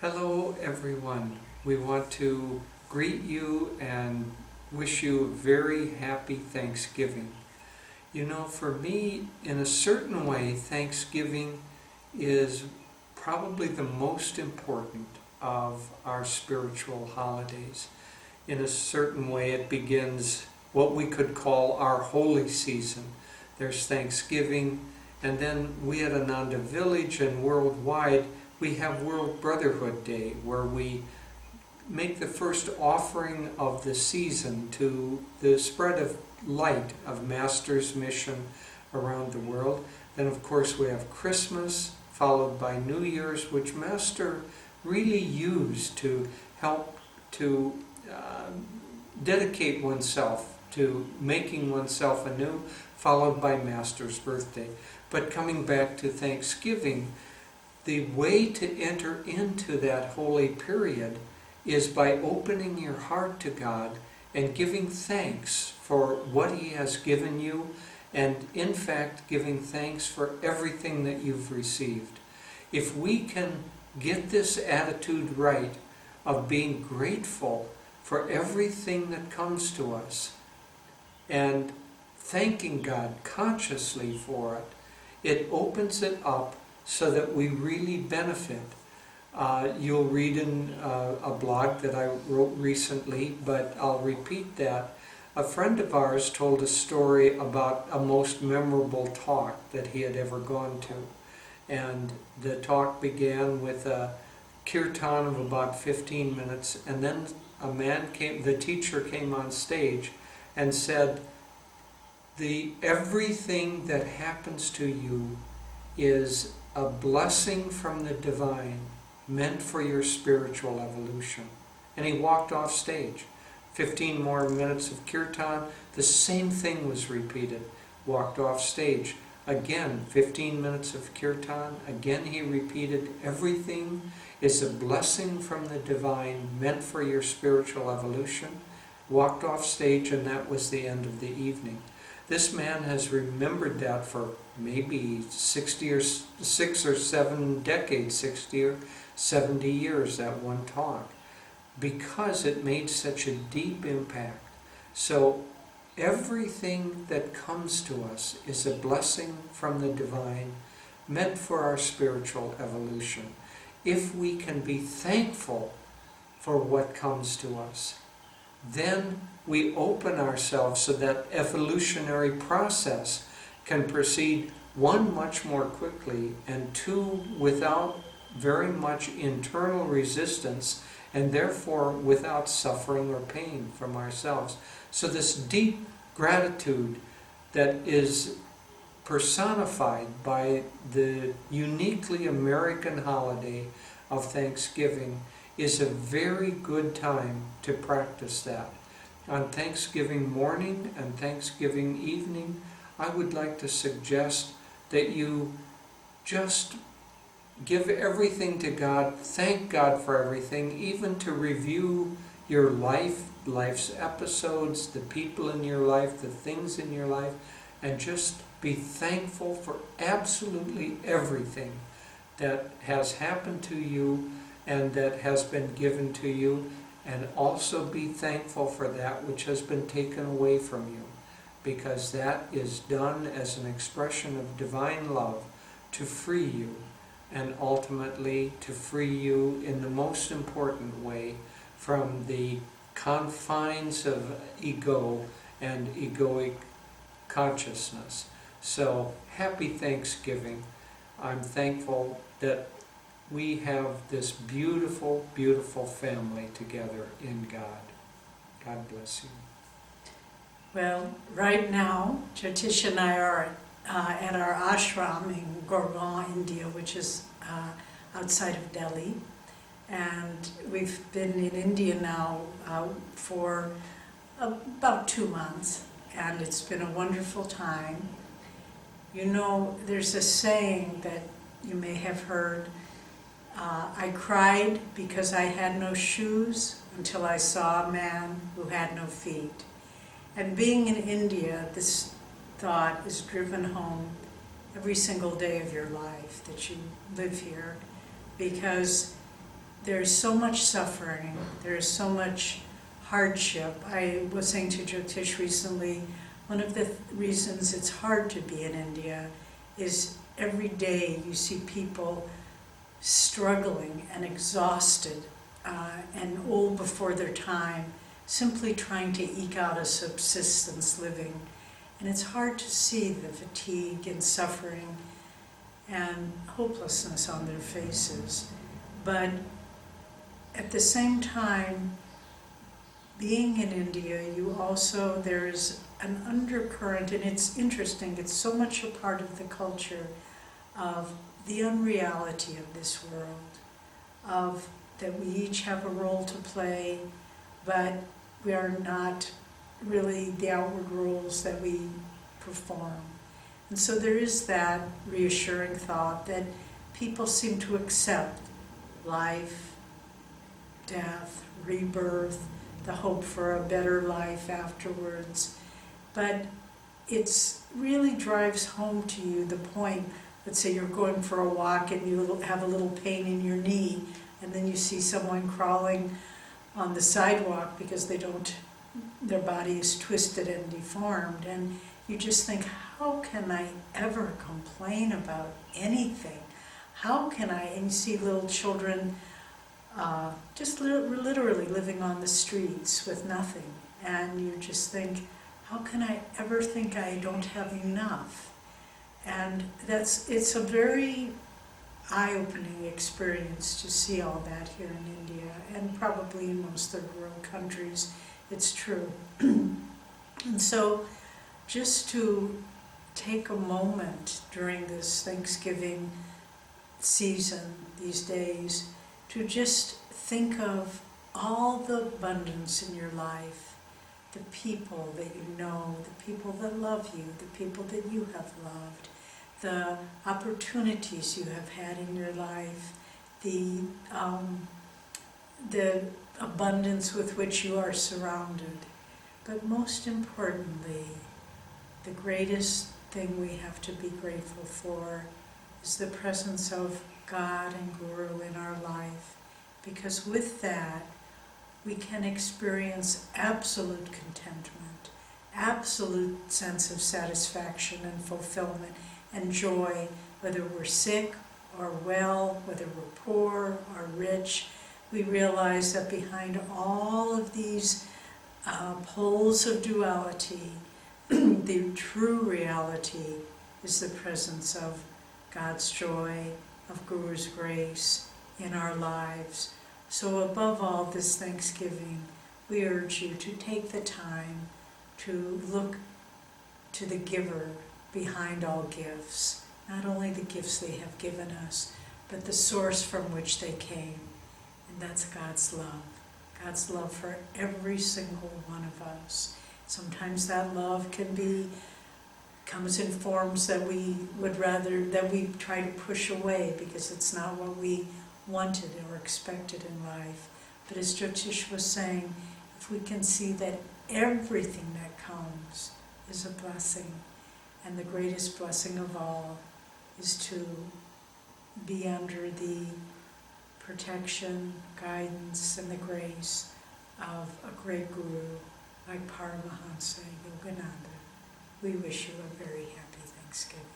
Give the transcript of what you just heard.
Hello everyone. We want to greet you and wish you a very happy Thanksgiving. You know, for me, in a certain way, Thanksgiving is probably the most important of our spiritual holidays. In a certain way, it begins what we could call our holy season. There's Thanksgiving, and then we at Ananda Village and worldwide, we have World Brotherhood Day, where we make the first offering of the season to the spread of light of Master's mission around the world. Then, of course, we have Christmas, followed by New Year's, which Master really used to help to dedicate oneself to making oneself anew, followed by Master's birthday. But coming back to Thanksgiving, the way to enter into that holy period is by opening your heart to God and giving thanks for what He has given you, and in fact giving thanks for everything that you've received. If we can get this attitude right of being grateful for everything that comes to us and thanking God consciously for it, it opens it up so that we really benefit. You'll read in a blog that I wrote recently, but I'll repeat that. A friend of ours told a story about a most memorable talk that he had ever gone to. And the talk began with a kirtan of about 15 minutes, and then the teacher came on stage and said, everything that happens to you is a blessing from the divine, meant for your spiritual evolution. And he walked off stage. 15 more minutes of kirtan, the same thing was repeated. Walked off stage. Again, 15 minutes of kirtan. Again he repeated, everything is a blessing from the divine, meant for your spiritual evolution. Walked off stage, and that was the end of the evening. This man has remembered that for maybe 6 or 7 decades, 60 or 70 years, that one talk, because it made such a deep impact. So everything that comes to us is a blessing from the divine, meant for our spiritual evolution. If we can be thankful for what comes to us, then we open ourselves so that evolutionary process can proceed, one, much more quickly, and two, without very much internal resistance, and therefore without suffering or pain from ourselves. So this deep gratitude that is personified by the uniquely American holiday of Thanksgiving is a very good time to practice that. On Thanksgiving morning and Thanksgiving evening, I would like to suggest that you just give everything to God, thank God for everything, even to review your life's episodes, the people in your life, the things in your life, and just be thankful for absolutely everything that has happened to you and that has been given to you, and also be thankful for that which has been taken away from you, because that is done as an expression of divine love to free you, and ultimately to free you in the most important way from the confines of ego and egoic consciousness. So, happy Thanksgiving. I'm thankful that we have this beautiful, beautiful family together in God. God bless you. Well, right now, Jyotish and I are at our ashram in Gurgaon, India, which is outside of Delhi. And we've been in India now for about 2 months, and it's been a wonderful time. You know, there's a saying that you may have heard, I cried because I had no shoes until I saw a man who had no feet. And being in India, this thought is driven home every single day of your life that you live here, because there's so much suffering, there's so much hardship. I was saying to Jyotish recently, one of the reasons it's hard to be in India is every day you see people struggling and exhausted and old before their time, simply trying to eke out a subsistence living. And it's hard to see the fatigue and suffering and hopelessness on their faces. But at the same time, being in India, there's an undercurrent, and it's interesting, it's so much a part of the culture of the unreality of this world, of that we each have a role to play, but we are not really the outward roles that we perform. And so there is that reassuring thought that people seem to accept life, death, rebirth, the hope for a better life afterwards. But it's really drives home to you the point, let's say you're going for a walk and you have a little pain in your knee, and then you see someone crawling on the sidewalk because their body is twisted and deformed, and you just think, how can I ever complain about anything? How can I? And you see little children just literally living on the streets with nothing, and you just think, how can I ever think I don't have enough? And it's a very eye-opening experience to see all that here in India, and probably in most third world countries, it's true. And so just to take a moment during this Thanksgiving season, these days, to just think of all the abundance in your life, the people that you know, the people that love you, the people that you have loved, the opportunities you have had in your life, the abundance with which you are surrounded. But most importantly, the greatest thing we have to be grateful for is the presence of God and Guru in our life, because with that we can experience absolute contentment, absolute sense of satisfaction and fulfillment and joy, whether we're sick or well, whether we're poor or rich. We realize that behind all of these poles of duality, the true reality is the presence of God's joy, of Guru's grace in our lives. So above all this Thanksgiving, we urge you to take the time to look to the giver behind all gifts, not only the gifts they have given us, but the source from which they came, and that's God's love for every single one of us. Sometimes that love comes in forms that we try to push away because it's not what we wanted or expected in life. But as Jyotish was saying, if we can see that everything that comes is a blessing, and the greatest blessing of all is to be under the protection, guidance, and the grace of a great Guru like Paramahansa Yogananda. We wish you a very happy Thanksgiving.